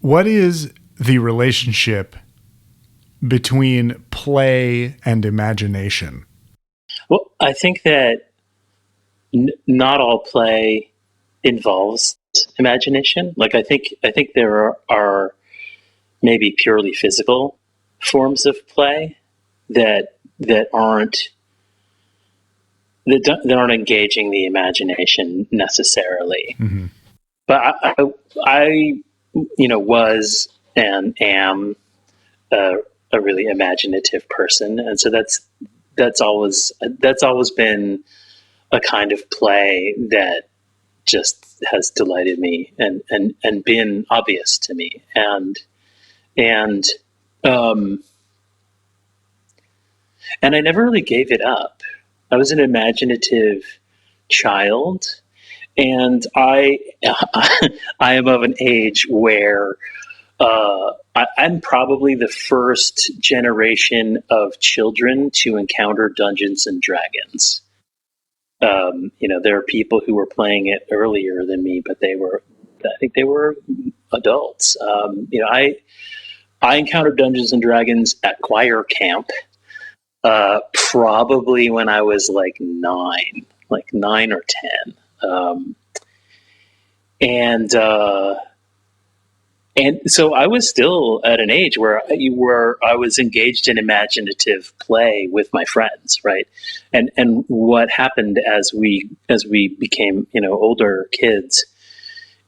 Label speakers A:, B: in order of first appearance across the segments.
A: What is the relationship between play and imagination?
B: Well, I think that not all play involves imagination. Like I think there are maybe purely physical forms of play that aren't engaging the imagination necessarily.
A: Mm-hmm.
B: But I was and am a, a really imaginative person, and so that's always been a kind of play that just has delighted me and been obvious to me, and um, and I never really gave it up. I was an imaginative child, and I am of an age where I'm probably the first generation of children to encounter Dungeons and Dragons. There are people who were playing it earlier than me, but I think they were adults. I encountered Dungeons and Dragons at choir camp, probably when I was like 9 or 10. And and so I was still at an age where I was engaged in imaginative play with my friends, right? And what happened as we became older kids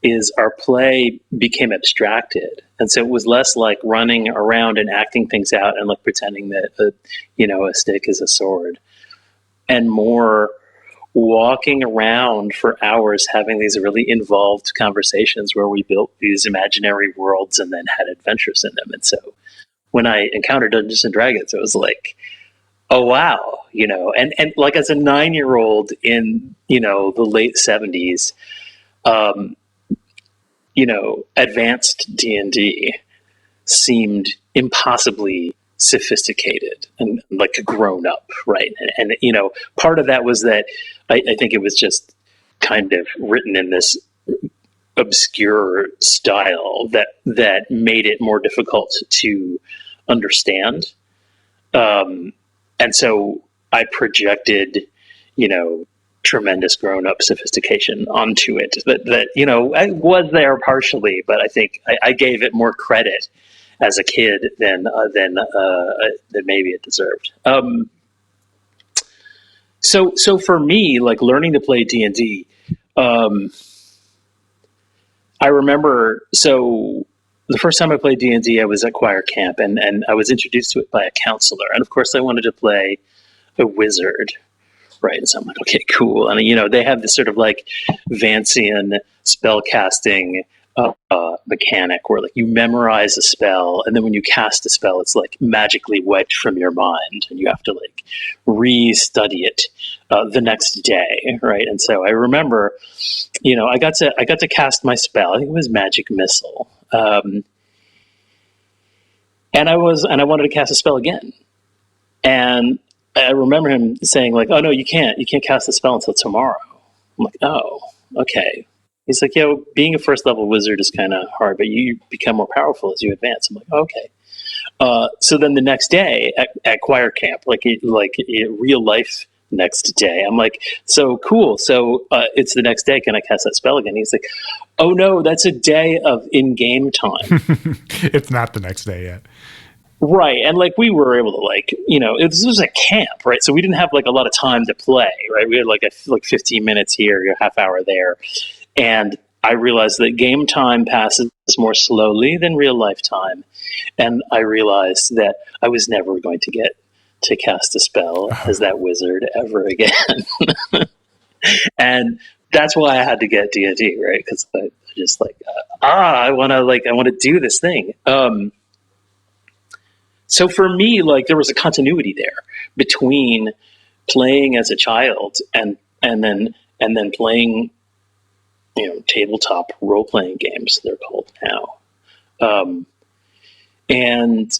B: is our play became abstracted, and so it was less like running around and acting things out and like pretending that a stick is a sword, and more walking around for hours having these really involved conversations where we built these imaginary worlds and then had adventures in them. And so when I encountered Dungeons and Dragons, it was like, oh wow, and like as a 9-year-old in the late 70s, um, advanced D&D seemed impossibly sophisticated and like grown up, right? And part of that was that I think it was just kind of written in this obscure style that made it more difficult to understand. And so I projected, tremendous grown up sophistication onto it that I was there partially, but I think I gave it more credit as a kid than maybe it deserved. So for me, like learning to play D&D, I remember. So the first time I played D&D, I was at choir camp, and I was introduced to it by a counselor, and of course, I wanted to play a wizard, right? And so I'm like, okay, cool. And they have this sort of like Vancian spell casting mechanic where like you memorize a spell, and then when you cast a spell, it's like magically wiped from your mind, and you have to like re-study it the next day, right? And so I remember, I got to cast my spell. I think it was Magic Missile, and I wanted to cast a spell again, and I remember him saying like, "Oh no, you can't cast the spell until tomorrow." I'm like, "Oh, okay." He's like, being a first level wizard is kind of hard, but you become more powerful as you advance. I'm like, okay. So then the next day at choir camp, like real life next day, I'm like, so cool. So it's the next day. Can I cast that spell again? He's like, oh no, that's a day of in-game time.
A: It's not the next day yet.
B: Right. And like we were able to this was a camp, right? So we didn't have like a lot of time to play, right? We had like 15 minutes here, a half hour there. And I realized that game time passes more slowly than real life time. And I realized that I was never going to get to cast a spell as that wizard ever again. And that's why I had to get D&D, right? Because I just like, I want to do this thing. So for me, like there was a continuity there between playing as a child and then playing tabletop role-playing games, they're called now. And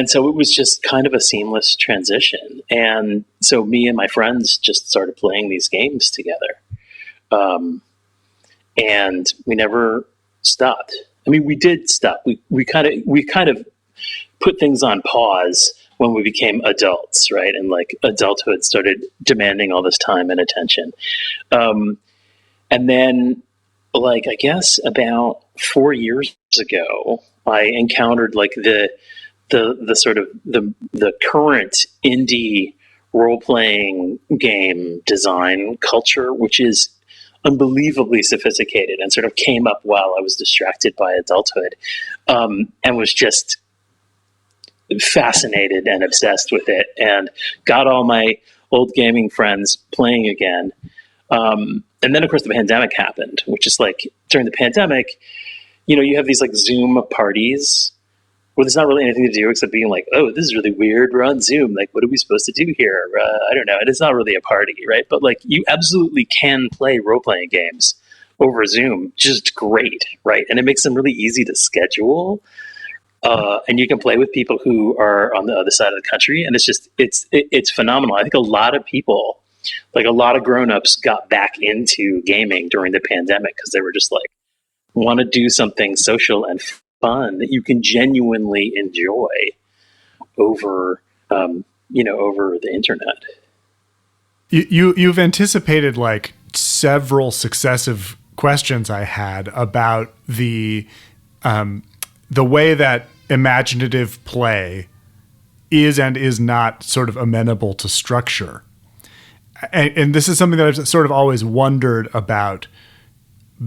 B: so it was just kind of a seamless transition. And so me and my friends just started playing these games together. And we never stopped. I mean, we did stuff. We kind of put things on pause when we became adults, right? And like adulthood started demanding all this time and attention. Um, and then, like, I guess about 4 years ago, I encountered like the sort of the current indie role playing game design culture, which is unbelievably sophisticated and sort of came up while I was distracted by adulthood, and was just fascinated and obsessed with it, and got all my old gaming friends playing again. And then, of course, the pandemic happened, which is like during the pandemic, you have these like Zoom parties where there's not really anything to do except being like, oh, this is really weird. We're on Zoom. Like, what are we supposed to do here? I don't know. And it's not really a party, right? But like, you absolutely can play role-playing games over Zoom just great, right? And it makes them really easy to schedule. And you can play with people who are on the other side of the country. And it's phenomenal. I think a lot of people, like a lot of grown-ups, got back into gaming during the pandemic because they were just like, want to do something social and fun that you can genuinely enjoy over, over the internet.
A: You've anticipated like several successive questions I had about the way that imaginative play is and is not sort of amenable to structure. And this is something that I've sort of always wondered about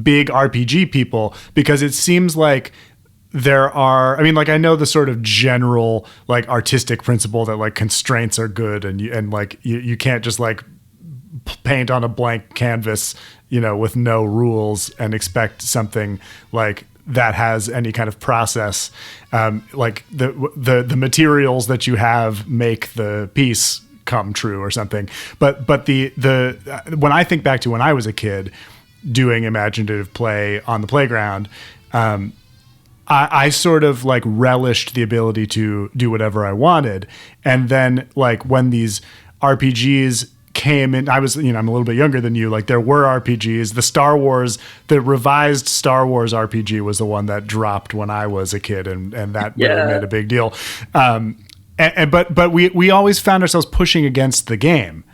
A: big RPG people, because it seems like there are, I mean, like, I know the sort of general like artistic principle that like constraints are good, and you can't just like paint on a blank canvas, with no rules and expect something like that has any kind of process. Like the materials that you have make the piece come true or something. But the when I think back to when I was a kid doing imaginative play on the playground, I sort of like relished the ability to do whatever I wanted. And then like when these RPGs came in, I'm a little bit younger than you, like there were RPGs, the revised Star Wars RPG was the one that dropped when I was a kid. And that really made a big deal. But we always found ourselves pushing against the game.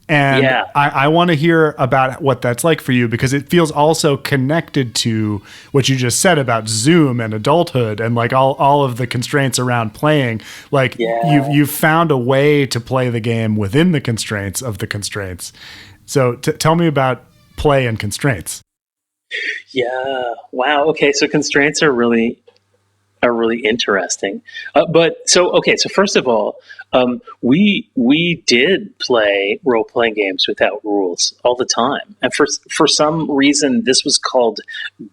A: And I want to hear about what that's like for you, because it feels also connected to what you just said about Zoom and adulthood and like all of the constraints around playing. Like you've found a way to play the game within the constraints of the constraints. So tell me about play and constraints.
B: Yeah. Wow. Okay. So constraints are really interesting. So first of all, we did play role playing games without rules all the time, and for some reason this was called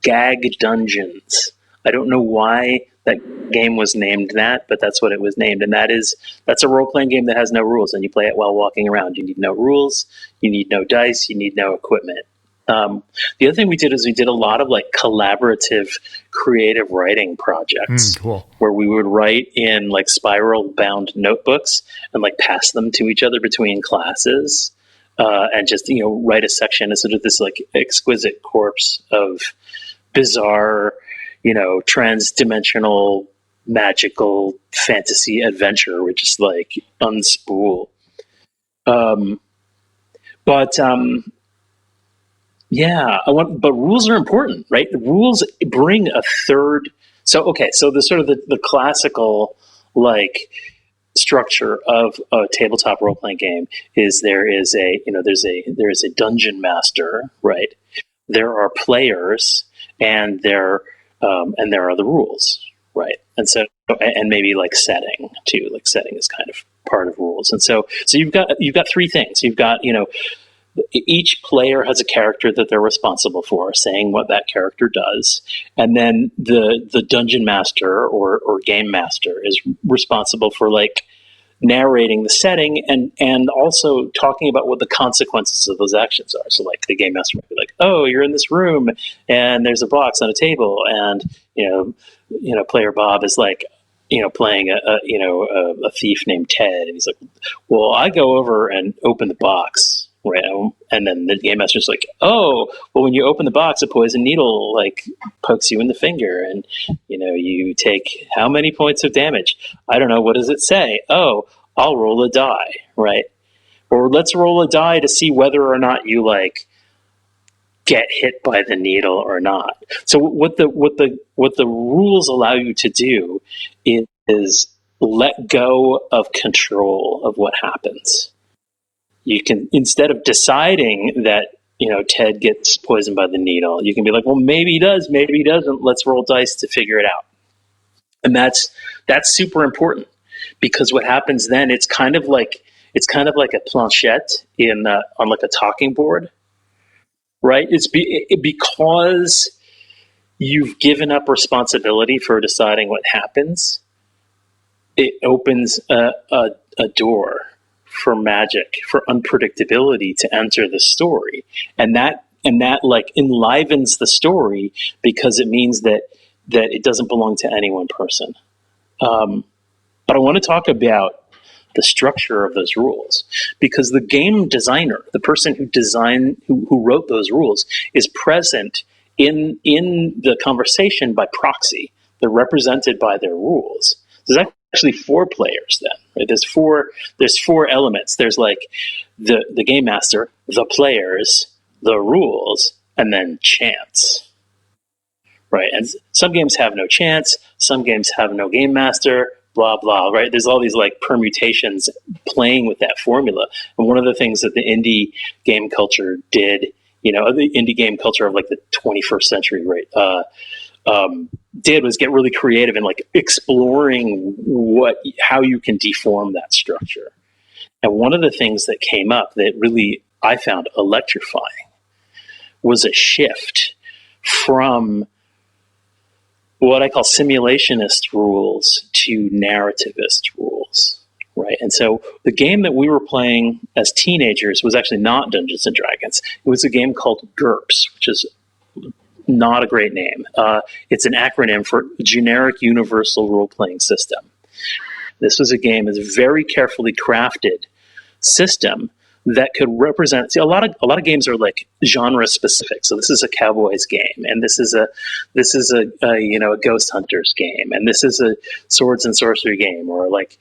B: Gag Dungeons. I don't know why that game was named that, but that's what it was named, and that's a role playing game that has no rules, and you play it while walking around. You need no rules, you need no dice, you need no equipment. The other thing we did is we did a lot of like collaborative creative writing projects.
A: Cool.
B: Where we would write in like spiral bound notebooks and like pass them to each other between classes, and just, write a section as sort of this like exquisite corpse of bizarre, trans-dimensional magical fantasy adventure, which is like unspool. But rules are important, right? The rules bring a third. So the sort of the classical like structure of a tabletop role playing game is there is a dungeon master, right? There are players, and there are the rules, right? And so maybe like setting too. Like setting is kind of part of rules, and so you've got three things. You've got each player has a character that they're responsible for, saying what that character does. And then the dungeon master or game master is responsible for like narrating the setting and also talking about what the consequences of those actions are. So like the game master might be like, oh, you're in this room and there's a box on a table, and player Bob is like, playing a thief named Ted, and he's like, well, I go over and open the box, right? And then the game master's like, oh, well, when you open the box, a poison needle like pokes you in the finger, and you take how many points of damage? I don't know. What does it say? Oh, I'll roll a die, right? Or let's roll a die to see whether or not you like get hit by the needle or not. So what the rules allow you to do is let go of control of what happens. You can, instead of deciding that Ted gets poisoned by the needle, you can be like, well, maybe he does, maybe he doesn't. Let's roll dice to figure it out. And that's super important, because what happens then, it's kind of like a planchette on like a talking board, right? It's because you've given up responsibility for deciding what happens. It opens a door for magic, for unpredictability to enter the story, and that like enlivens the story, because it means that it doesn't belong to any one person. But I want to talk about the structure of those rules, because the game designer, the person who wrote those rules, is present in the conversation by proxy. They're represented by their rules. There's actually 4 players then, right? There's four elements. There's like the game master, the players, the rules, and then chance, right? And some games have no chance, some games have no game master, blah, blah, right? There's all these like permutations playing with that formula. And one of the things that the indie game culture did, the indie game culture of like the 21st century, right, did was get really creative and like exploring how you can deform that structure. And one of the things that came up that really I found electrifying was a shift from what I call simulationist rules to narrativist rules, right? And so the game that we were playing as teenagers was actually not Dungeons and Dragons. It was a game called GURPS, which is not a great name. It's an acronym for Generic Universal Role-Playing System. This was a game that's a very carefully crafted system that could represent. See, a lot of games are like genre specific. So this is a Cowboys game, and this is a Ghost Hunters game, and this is a Swords and Sorcery game, or like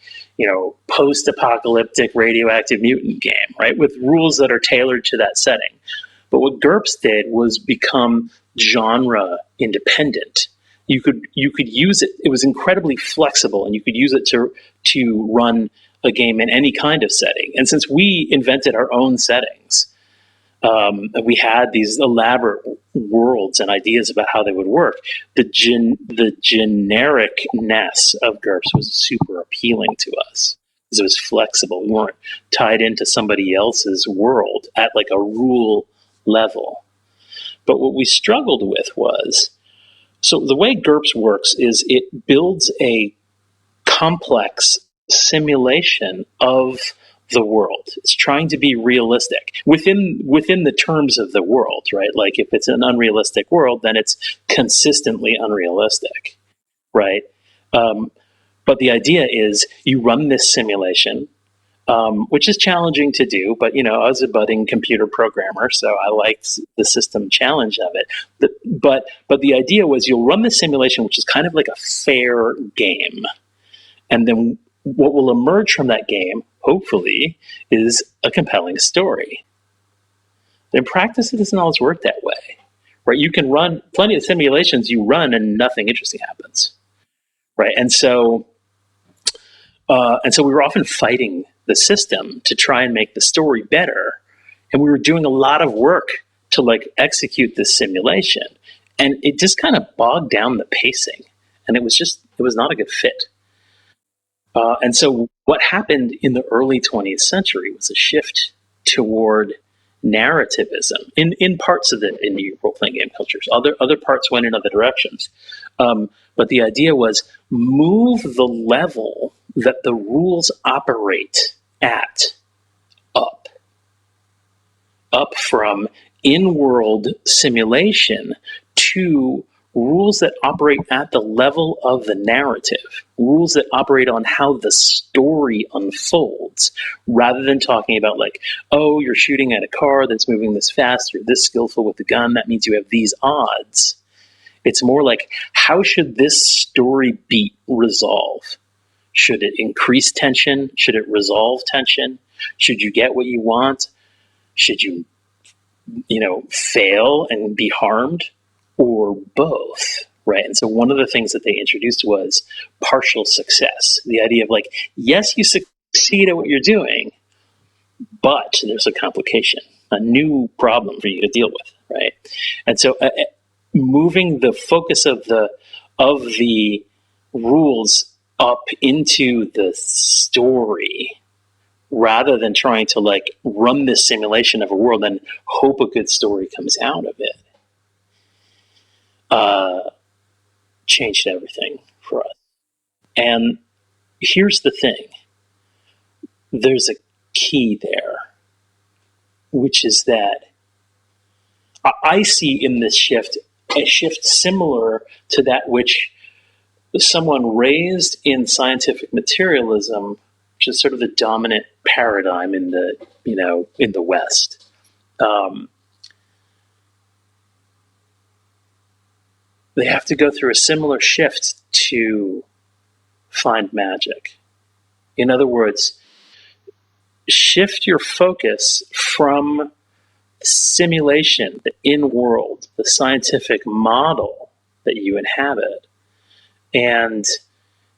B: post-apocalyptic radioactive mutant game, right? With rules that are tailored to that setting. But what GURPS did was become genre independent. You could use it. It was incredibly flexible, and you could use it to run a game in any kind of setting. And since we invented our own settings, we had these elaborate worlds and ideas about how they would work. The genericness of GURPS was super appealing to us, because it was flexible. We weren't tied into somebody else's world at like a rule level. But what we struggled with was, so the way GURPS works is it builds a complex simulation of the world. It's trying to be realistic within the terms of the world, right? Like if it's an unrealistic world, then it's consistently unrealistic, right? But the idea is you run this simulation, which is challenging to do, but I was a budding computer programmer, so I liked the system challenge of it. But the idea was you'll run the simulation, which is kind of like a fair game, and then what will emerge from that game, hopefully, is a compelling story. In practice, it doesn't always work that way, right? You can run plenty of simulations, you run and nothing interesting happens, right? And so we were often fighting the system to try and make the story better, and we were doing a lot of work to like execute this simulation, and it just kind of bogged down the pacing, and it was not a good fit. And so what happened in the early 20th century was a shift toward narrativism in parts of the indie role-playing game cultures. Other parts went in other directions. But the idea was move the level that the rules operate at up from in-world simulation to rules that operate at the level of the narrative, rules that operate on how the story unfolds, rather than talking about like, oh, you're shooting at a car that's moving this fast, you're this skillful with the gun, that means you have these odds. It's more like, how should this story beat resolve? Should it increase tension? Should it resolve tension? Should you get what you want? Should you, fail and be harmed? Or both, right? And so one of the things that they introduced was partial success. The idea of like, yes, you succeed at what you're doing, but there's a complication, a new problem for you to deal with, right? And so moving the focus of the rules up into the story, rather than trying to like run this simulation of a world and hope a good story comes out of it, changed everything for us. And here's the thing. There's a key there, which is that I see in this shift a shift similar to that which someone raised in scientific materialism, which is sort of the dominant paradigm in the West. They have to go through a similar shift to find magic. In other words, shift your focus from simulation, the in-world, the scientific model that you inhabit, and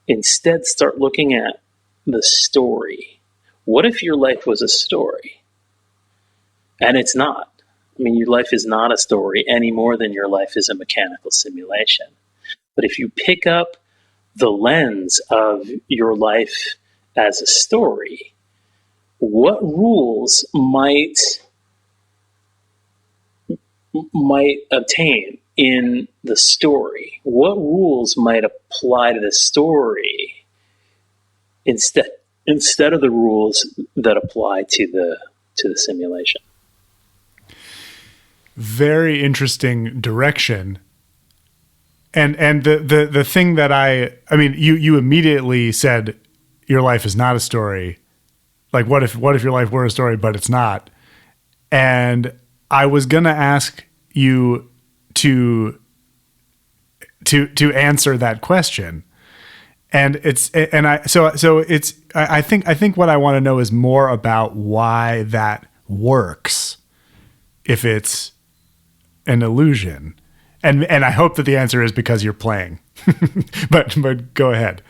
B: instead start looking at the story. What if your life was a story? And it's not. I mean, your life is not a story any more than your life is a mechanical simulation. But if you pick up the lens of your life as a story, what rules might obtain in the story? What rules might apply to the story instead of the rules that apply to the simulation?
A: Very interesting direction. And the thing that I mean, you immediately said your life is not a story. Like, what if your life were a story, but it's not? And I was gonna ask you to answer that question. And I think what I want to know is more about why that works if it's an illusion. And I hope that the answer is because you're playing. but go ahead.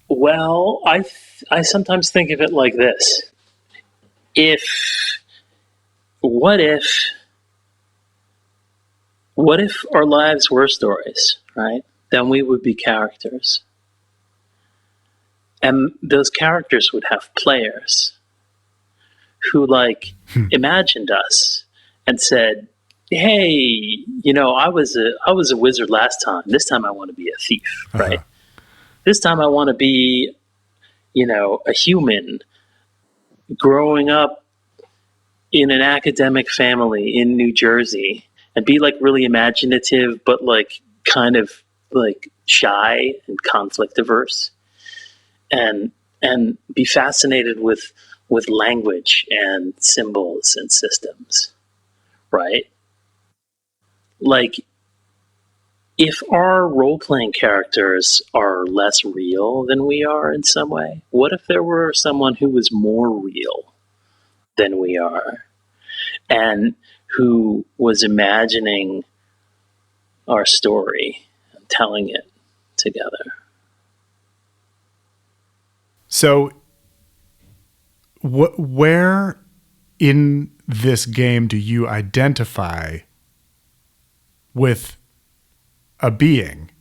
B: Well, I sometimes think of it like this. What if our lives were stories, right? Then we would be characters. And those characters would have players who imagined us and said, hey, I was a wizard last time. This time I want to be a thief, right? This time I want to be, a human growing up in an academic family in New Jersey and be really imaginative, but kind of shy and conflict averse, and be fascinated with language and symbols and systems, right? If our role-playing characters are less real than we are in some way, what if there were someone who was more real than we are and who was imagining our story and telling it together?
A: So where in this game do you identify with a being?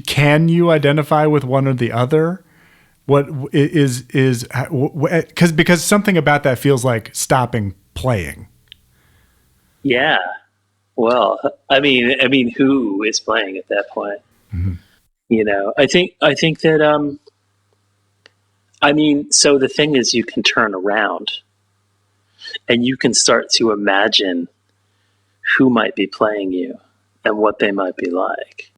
A: Can you identify with one or the other? What is because something about that feels like stopping playing.
B: Yeah. Well, I mean, who is playing at that point? Mm-hmm. I think that so the thing is, you can turn around and you can start to imagine who might be playing you. and what they might be like.